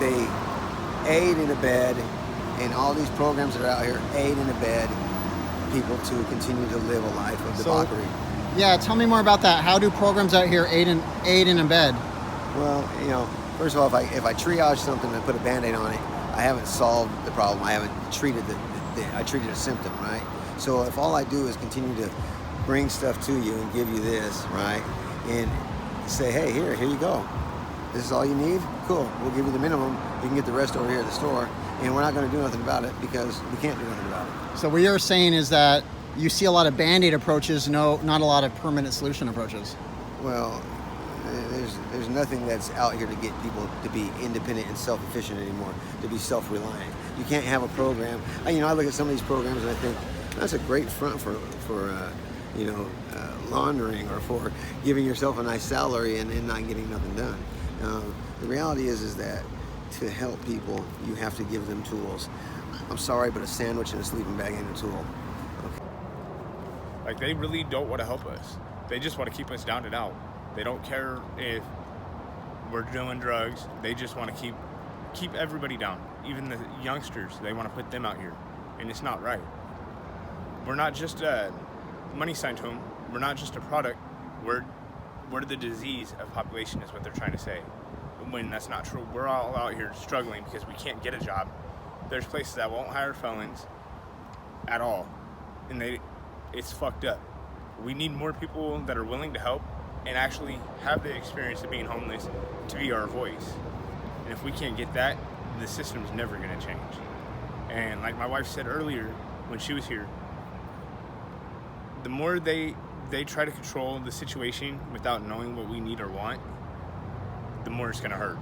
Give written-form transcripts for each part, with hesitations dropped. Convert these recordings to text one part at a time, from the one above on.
they aid and abet, and all these programs that are out here aid and abet people to continue to live a life of debauchery. Yeah, tell me more about that. How do programs out here aid and abet? Well, you know, first of all, if I triage something and put a Band-Aid on it, I haven't solved the problem. I haven't treated I treated a symptom, right? So if all I do is continue to bring stuff to you and give you this, right, and say, hey, here you go. This is all you need? Cool. We'll give you the minimum. You can get the rest over here at the store, and we're not going to do nothing about it because we can't do nothing about it. So what you're saying is that you see a lot of Band-Aid approaches, not a lot of permanent solution approaches. Well, there's nothing that's out here to get people to be independent and self-efficient anymore, to be self-reliant. You can't have a program. I look at some of these programs and I think that's a great front for laundering or for giving yourself a nice salary and not getting nothing done. The reality is that to help people, you have to give them tools. I'm sorry, but a sandwich and a sleeping bag ain't a tool. Okay. Like, they really don't want to help us. They just want to keep us down and out. They don't care if we're doing drugs. They just want to keep everybody down. Even the youngsters, they want to put them out here. And it's not right. We're not just a money sign to them. We're not just a product. We're the disease of population is what they're trying to say. When that's not true. We're all out here struggling because we can't get a job. There's places that won't hire felons at all. And it's fucked up. We need more people that are willing to help and actually have the experience of being homeless to be our voice. And if we can't get that, the system's never gonna change. And like my wife said earlier when she was here, the more they try to control the situation without knowing what we need or want, the more it's gonna hurt.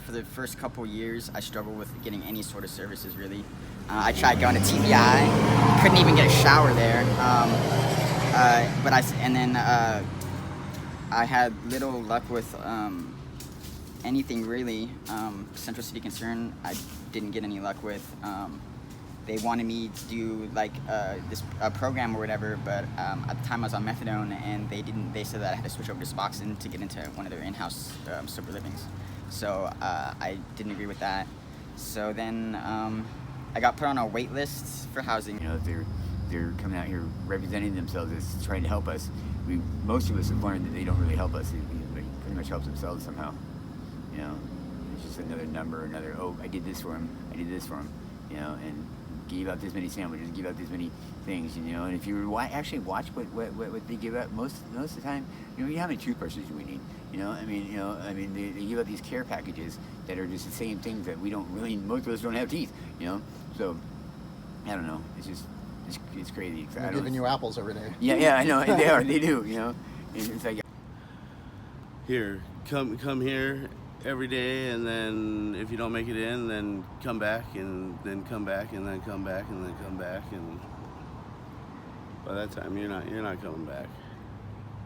For the first couple years, I struggled with getting any sort of services, really. I tried going to TBI, couldn't even get a shower there. I had little luck with anything, really. Central City Concern, I didn't get any luck with. They wanted me to do like this program or whatever, but at the time I was on methadone, and they said that I had to switch over to Suboxone to get into one of their in-house sober livings. So I didn't agree with that. So then I got put on a wait list for housing. You know, they're coming out here representing themselves as trying to help us. Most of us have learned that they don't really help us. They pretty much help themselves somehow. You know, it's just another number, I did this for him, I did this for him. You know, and give out this many sandwiches, give out this many things, you know. And if you actually watch what they give out most of the time, you know, how many toothbrushes do we need? You know, they give out these care packages that are just the same things that we don't really, most of us don't have teeth, you know. So I don't know. It's crazy. They're giving you apples every day. Yeah, I know. They do, you know. And it's like, here, come here every day, and then if you don't make it in, then come back, and then come back, and then come back, and then come back, and by that time you're not coming back.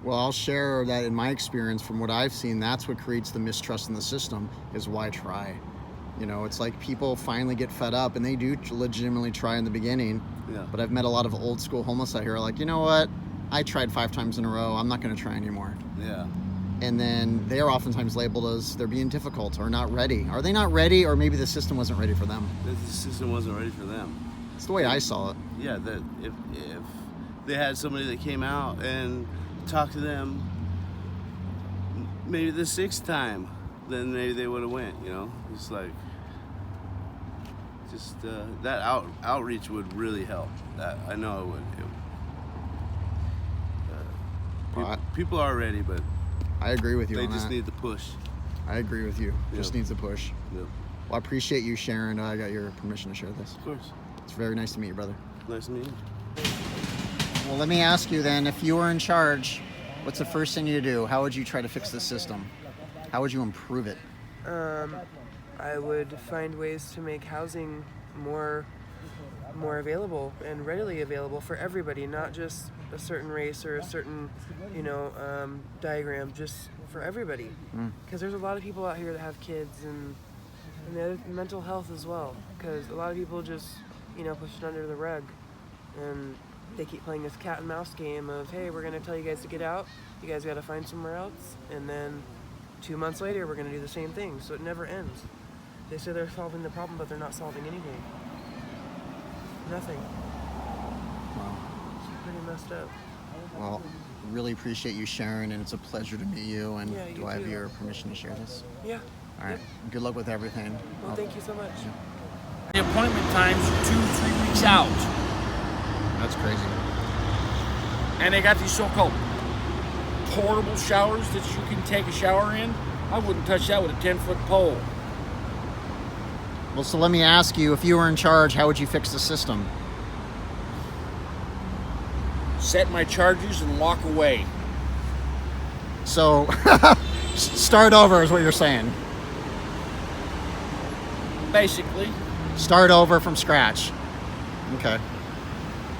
Well, I'll share that in my experience, from what I've seen, that's what creates the mistrust in the system, is why try. You know, it's like people finally get fed up, and they do legitimately try in the beginning. Yeah. But I've met a lot of old school homeless out here like, you know what, I tried 5 times in a row, I'm not going to try anymore. Yeah. And then they are oftentimes labeled as they're being difficult or not ready. Are they not ready, or maybe the system wasn't ready for them? The system wasn't ready for them. It's the way I saw it. Yeah, that if they had somebody that came out and talked to them maybe the 6th time, then maybe they would have went, you know. It's like, just that outreach would really help. That I know it would. People are ready, but I agree with you they on just that. need the push. I agree with you. Yep. Just needs a push. Yep. Well, I appreciate you sharing. I got your permission to share this. Of course. It's very nice to meet you, brother. Nice to meet you. Well, let me ask you then, if you were in charge, what's the first thing you do? How would you try to fix the system? How would you improve it? I would find ways to make housing more available and readily available for everybody, not just a certain race or a certain, diagram, just for everybody. Because there's a lot of people out here that have kids and the mental health as well. Because a lot of people just, push it under the rug, and they keep playing this cat and mouse game of, hey, we're gonna tell you guys to get out, you guys gotta find somewhere else, and then 2 months later, we're going to do the same thing. So it never ends. They say they're solving the problem, but they're not solving anything. Nothing. Wow. It's pretty messed up. Well, really appreciate you sharing, and it's a pleasure to meet you. And Yeah, you do I have too. your permission to share this? Yeah. All right. Good luck with everything. Well, thank you so much. The appointment times are 2-3 weeks out. That's crazy. And they got these so-called portable showers that you can take a shower in. I wouldn't touch that with a 10-foot pole. Well, so let me ask you, if you were in charge, how would you fix the system? Set my charges and walk away. So, start over is what you're saying. Basically. Start over from scratch. Okay.